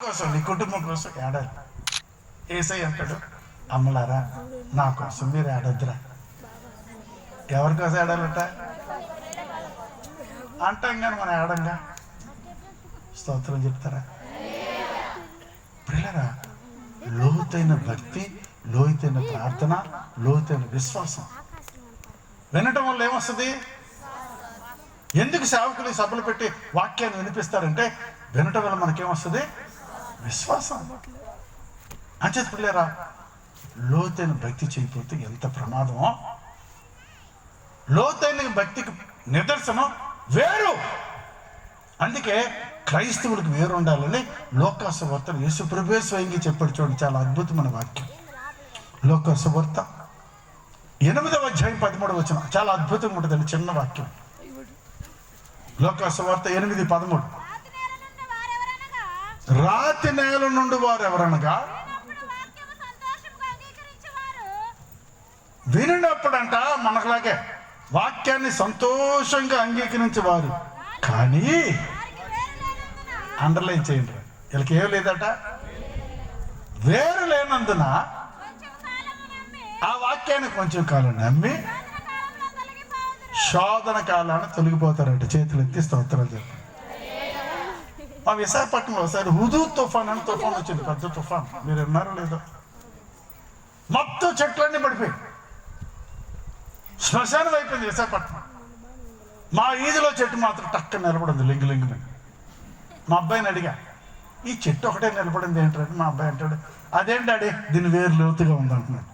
కోసం నీ కుటుంబం కోసం ఏడాలి. ఏసై అంటాడు, అమ్మలారా నా కోసం మీరు ఏడొద్దురా. ఎవరి కోసం ఏడాలంట అంటాం కానీ మనం ఏడంగా స్తోత్రం చెప్తారా? పిల్లరా, లోతైన భక్తి, లోతైన ప్రార్థన, లోతైన విశ్వాసం వినటం వల్ల ఏమొస్తుంది? ఎందుకు సేవకులు సభలు పెట్టి వాక్యాన్ని వినిపిస్తారంటే వినటం వల్ల మనకేమొస్తుంది? విశ్వాసం. అంచేత పిల్లరా, లోతైన భక్తి చేయకపోతే ఎంత ప్రమాదమో. లోతైన భక్తికి నిదర్శనం వేరు. అందుకే క్రైస్తవులకు వేరు ఉండాలని లోకాసువార్త యేసు ప్రభువే స్వయంగా చెప్పాడు. చూడండి, చాలా అద్భుతమైన వాక్యం. లోకాసువార్త 8వ అధ్యాయం 13వ వచనం చాలా అద్భుతంగా ఉంటుందండి. చిన్న వాక్యం. లోకాసువార్త 8:13. రాతి నేల నుండి వారు ఎవరనగా వినినప్పుడంట మనకులాగే వాక్యాన్ని సంతోషంగా అంగీకరించేవారు, కానీ అండర్లైన్ చేయండి, వీళ్ళకి ఏం లేదట, వేరు లేనందున ఆ వాక్యాన్ని కొంచెం కాలం నమ్మి శోధన కాలాన్ని తొలగిపోతారంట. చేతులు ఎత్తి స్తోత్రాలు చెప్పండి. మా విశాఖపట్నంలో ఒకసారి హుదూ తుఫాన్ అని తుఫాన్ వచ్చింది, పెద్ద తుఫాన్. మీరు విన్నారో లేదో? మొత్తం చెట్లన్నీ పడిపోయి శ్మశానం అయిపోయింది విశాఖపట్నం. మా ఈదిలో చెట్టు మాత్రం టక్క నిలబడింది, లింగు మీద. మా అబ్బాయిని అడిగా, ఈ చెట్టు ఒకటే నిలబడింది ఏంటంటే, మా అబ్బాయి అంటాడు, అదేంటి డాడీ దీని వేరు లోతుగా ఉందంటున్నాడు.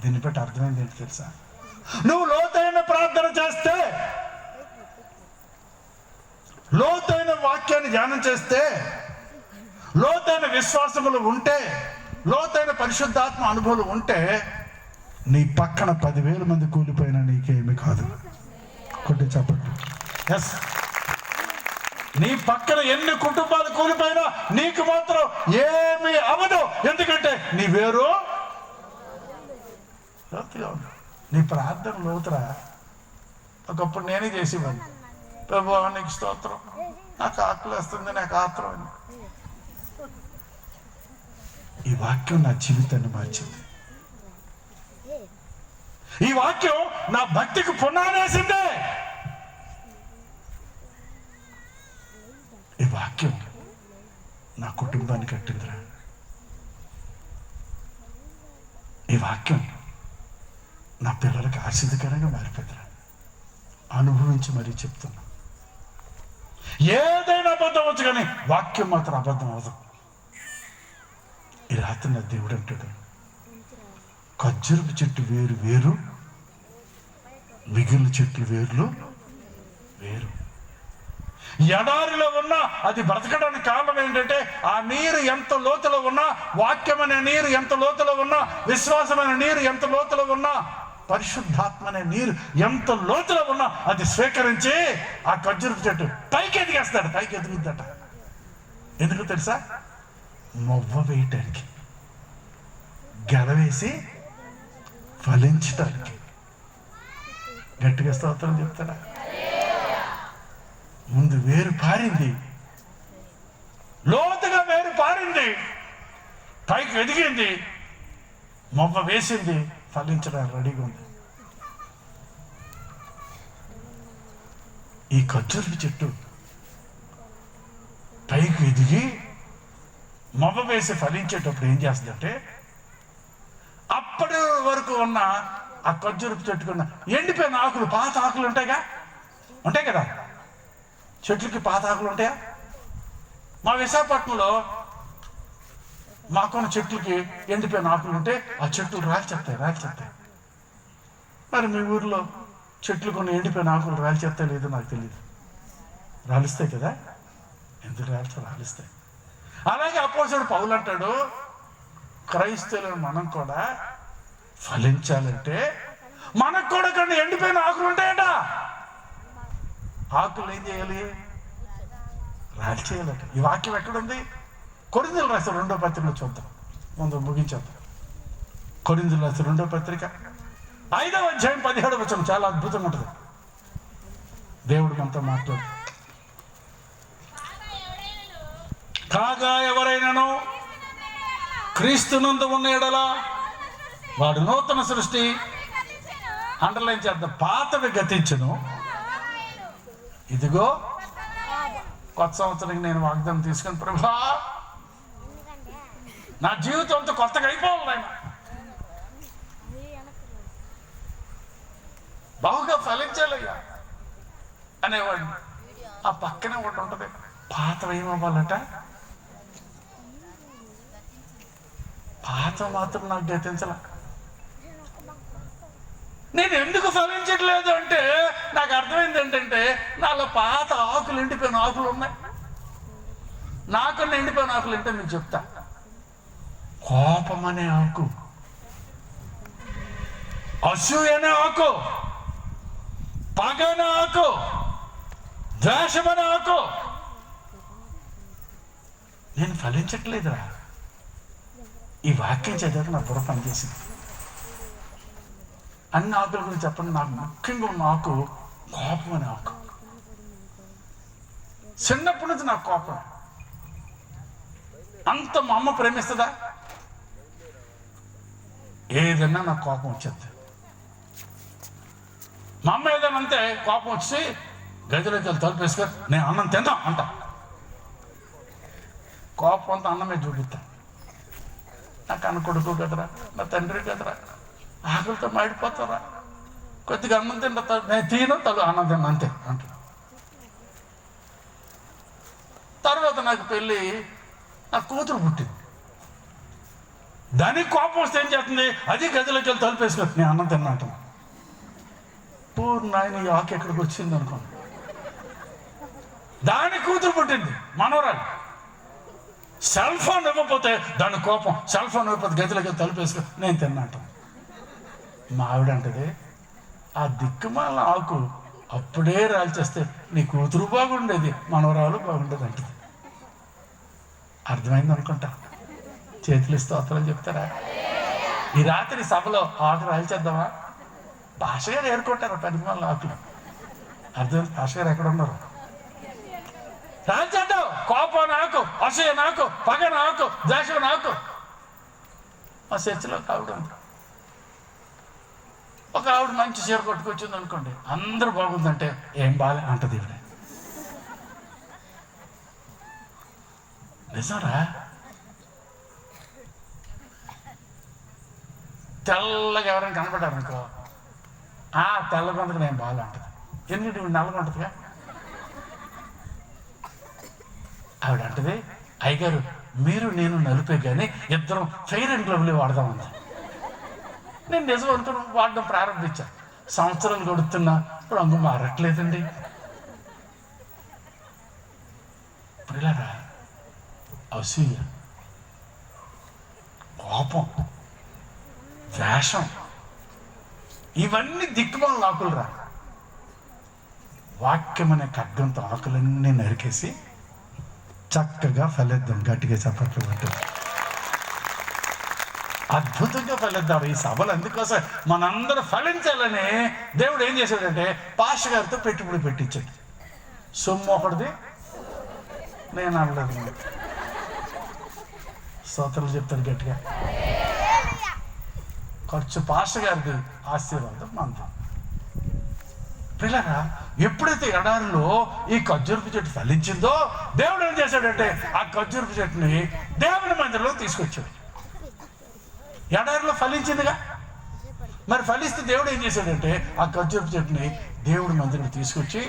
దీన్ని బట్టి అర్థమైంది ఏంటి తెలుసా? నువ్వు లోతైన ప్రార్థన చేస్తే, లోతైన వాక్యాన్ని ధ్యానం చేస్తే, లోతైన విశ్వాసములు ఉంటే, లోతైన పరిశుద్ధాత్మ అనుభవాలు ఉంటే, నీ పక్కన 10,000 మంది కూలిపోయినా నీకేమి కాదు. కొట్టి చెప్పండి. ఎస్, నీ పక్కన ఎన్ని కుటుంబాలు కూలిపోయినా నీకు మాత్రం ఏమీ అవదు. ఎందుకంటే నీ వేరు లోతుగా ఉంది. నీ ప్రార్థన లోతురా. ఒకప్పుడు నేనే చేసేవాడిని, ప్రభువా నీకు స్తోత్రం, నాకు ఆకలి వస్తుంది, నాకు ఆత్రం. ఈ వాక్యం నా జీవితాన్ని మార్చింది. ఈ వాక్యం నా భక్తికి పునాదేసిందే. ఈ వాక్యం నా కుటుంబాన్ని కట్టిందిరా. ఈ వాక్యం నా పిల్లలకి ఆశీర్వదకరంగా మారిపోయిందిరా. అనుభవించి మరీ చెప్తున్నా. ఏదైనా అబద్ధం వచ్చు కానీ వాక్యం మాత్రం అబద్ధం అవదు. ఈ రాత్రి నా దేవుడు అంటాడు, ఖర్జూరపు చెట్టు వేరు వేరు, మిగిలిన చెట్లు వేర్లు వేరు. ఎడారిలో ఉన్నా అది బ్రతకడానికి కారణం ఏంటంటే, ఆ నీరు ఎంత లోతులో ఉన్నా, వాక్యమైన నీరు ఎంత లోతులో ఉన్నా, విశ్వాసమైన నీరు ఎంత లోతులో ఉన్నా, పరిశుద్ధాత్మ అనే నీరు ఎంత లోతులో ఉన్నా అది స్వీకరించి ఆ ఖర్జూరపు చెట్టు పైకి ఎదిగేస్తాడు, పైకి ఎదుగుద్దట. ఎందుకు తెలుసా? మొవ్వ వేయటానికి, గెలవేసి ఫలించటానికి. గట్టిగా స్తోత్రం చెప్తాడా? ముందు వేరు పారింది, లోతుగా వేరు పారింది, పైకి ఎదిగింది, మొవ్వ వేసింది, ఫలించడానికి రెడీగా ఉంది. ఈ ఖర్జూరపు చెట్టు పైకి ఎదిగి మొవ్వ వేసి ఫలించేటప్పుడు ఏం చేస్తుందంటే, అప్పటి వరకు ఉన్న ఆ ఖర్జూరపు చెట్టుకున్న ఎండిపోయిన ఆకులు, పాత ఆకులు ఉంటాయి కదా, చెట్లకి పాత ఆకులు ఉంటాయా? మా విశాఖపట్నంలో మాకున్న చెట్లకి ఎండిపోయిన ఆకులు ఉంటే ఆ చెట్లు రాల్చేస్తాయి. మరి మీ ఊర్లో చెట్లు కొన్ని ఎండిపోయిన ఆకులు రాల్చేస్తాయి లేదో నాకు తెలియదు. రాలిస్తాయి కదా, ఎందుకు రాలిస్తాయి. అలాగే అపోస్తలుడు పౌలు అంటాడు, క్రైస్తవులను మనం కూడా ఫలించాలంటే మనకు కూడా కొన్ని ఎండిపోయిన ఆకులు ఉంటాయట. ఆకులు ఏం చేయాలి? రాల్చేయాలట. ఈ వాక్యం ఎక్కడుంది? కొరింథీయులు రాసిన 2వ పత్రికలో చూద్దాం, ముందు ముగించేద్దాం. కొరింథీయులు రాసిన 2వ పత్రిక 5వ అధ్యాయం 17వ వచనం చాలా అద్భుతంగా ఉంటుంది. దేవుడు మనతో మాట్లాడు. కాగా ఎవరైనాను క్రీస్తునందు ఉన్న ఎడల వాడు నూతన సృష్టి. అండర్లైన్ చేద్దాం. పాతవి గతించును, ఇదిగో కొత్త సంవత్సరానికి నేను వాగ్దానం తీసుకుని, ప్రభా నా జీవితం అంతా కొత్తగా అయిపోవాలి ఆయన, బాగుగా ఫలించాలయ్యా అనేవాడిని. ఆ పక్కనే ఒకటి ఉంటుంది, పాతవి ఏమవ్వాలట, పాత మాత్రం నాకు గతించాల. నేను ఎందుకు ఫలించట్లేదు అంటే నాకు అర్థమైంది ఏంటంటే, నాలో పాత ఆకులు, ఎండిపోయిన ఆకులు ఉన్నాయి. నాకన్నా ఎండిపోయిన ఆకులు ఏంటో మీకు చెప్తా. కోపం అనే ఆకు, అసూయ అనే ఆకు, పగ అనే ఆకు, ద్వేషం అనే ఆకు. నేను ఫలించట్లేదురా. ఈ వాక్యం చదివాక నా బుర్ర పనిచేసింది. అన్ని ఆకుల గురించి చెప్పండి. నాకు ముఖ్యంగా ఉన్న ఆకు కోపం అనే ఆకు. చిన్నప్పటి నుంచి నాకు కోపం. అంత మా అమ్మ ప్రేమిస్తుందా? ఏదన్నా నాకు కోపం వచ్చేది. మా అమ్మ ఏదైనా అంతే కోపం వచ్చి గదిలోకి వెళ్ళి తలుపు వేసుకొని నేను అన్నం తిందాం అంట. కోపం అంతా అన్నమే చూపిస్తా. నా కన్న కొడుకు కదరా, నా తండ్రి కదరా, ఆకలితో మాడిపోతారా, కొద్దిగా అన్నం తింటా, నేను తిను తను అన్నం తిన్నా అంతే అంట. తర్వాత నాకు పెళ్ళి, నా కూతురు పుట్టింది. దానికి కోపం వస్తే ఏం చేస్తుంది, అది గదిలోకి వెళ్ళి తలుపు వేసుకొని నేను అన్నం తిన్నా అంటాను. నాయన ఈ ఆకు ఎక్కడికి వచ్చింది అనుకోండి. దాని కూతురు పుట్టింది, మనవరాలు. సెల్ ఫోన్ ఇవ్వకపోతే దాని కోపం, సెల్ ఫోన్ ఇవ్వకపోతే గదిలోకి తలుపు వేసుకొని నేను తిన్నా అంటాను. మా ఆవిడ అంటది, ఆ దిక్కుమాల ఆకు అప్పుడే రాల్చేస్తే నీ కూతురు బాగుండేది, మనవరాలు బాగుండేది అంటది. అర్థమైంది అనుకుంటా. చేతులు స్తోత్రాలు చెప్తారా? ఈ రాత్రి సభలో ఆకు రాల్చేద్దామా? భాష గారు ఏరుకుంటారు పదిమాల ఆకులు. అర్థం? భాష గారు ఎక్కడ ఉన్నారు? రాల్చేద్దాం. కోపం నాకు, అసూయ నాకు, పగ నాకు, ద్వేషం నాకు. మా చర్చిలో ఆవిడ ఉంది. ఒక ఆవిడ మంచి చీర కొట్టుకొచ్చింది అనుకోండి, అందరూ బాగుందంటే ఏం బాలే అంటది ఈవిడ. నిజంరా? తెల్లగా ఎవరైనా కనపడ్డారు అనుకో, ఆ తెల్లగొందకు నేను బాగా అంటది. ఎందుకంటే ఇవి నల్లగా ఉంటుందిగా. ఆవిడ అంటది, అయ్యగారు మీరు నేను నలిపే కానీ ఇద్దరం ఫెయిర్ అండ్ లవ్లీ వాడదామన్నా. నేను నిజం అనుకుని వాడడం ప్రారంభించా. సంవత్సరాలు గడుతున్నా రంగు మారట్లేదండి. పిల్లరా, అసూయ, కోపం, ద్వేషం, ఇవన్నీ దిక్కుమాల ఆకులు రా. వాక్యం అనే ఖడ్గంతో ఆకులన్నీ నరికేసి చక్కగా ఫలిద్దాం. గట్టిగా చప్పట్లు పట్టు. అద్భుతంగా ఫలిద్దాం ఈ సభలు. అందుకోసం మనందరూ ఫలించాలని దేవుడు ఏం చేశాడంటే పాష గారితో పెట్టుబడి పెట్టించాడు. సొమ్ము ఒకటిది, నేను అనలేదు. స్తోత్రాలు చెప్తాడు గట్టిగా. ఖర్చు పాష గారిది, ఆశీర్వాదం మనది. పిల్లరా, ఎప్పుడైతే ఎడారిలో ఈ ఖర్జూరపు చెట్టు ఫలించిందో దేవుడు ఏం చేశాడంటే ఆ ఖర్జూరపు చెట్టుని దేవుని మందిరంలో తీసుకొచ్చాడు. ఎడారిలో ఫలించిందిగా, మరి ఫలిస్తే దేవుడు ఏం చేశాడంటే ఆ ఖర్జూరపు చెట్టుని దేవుడి మందిరంలో తీసుకొచ్చి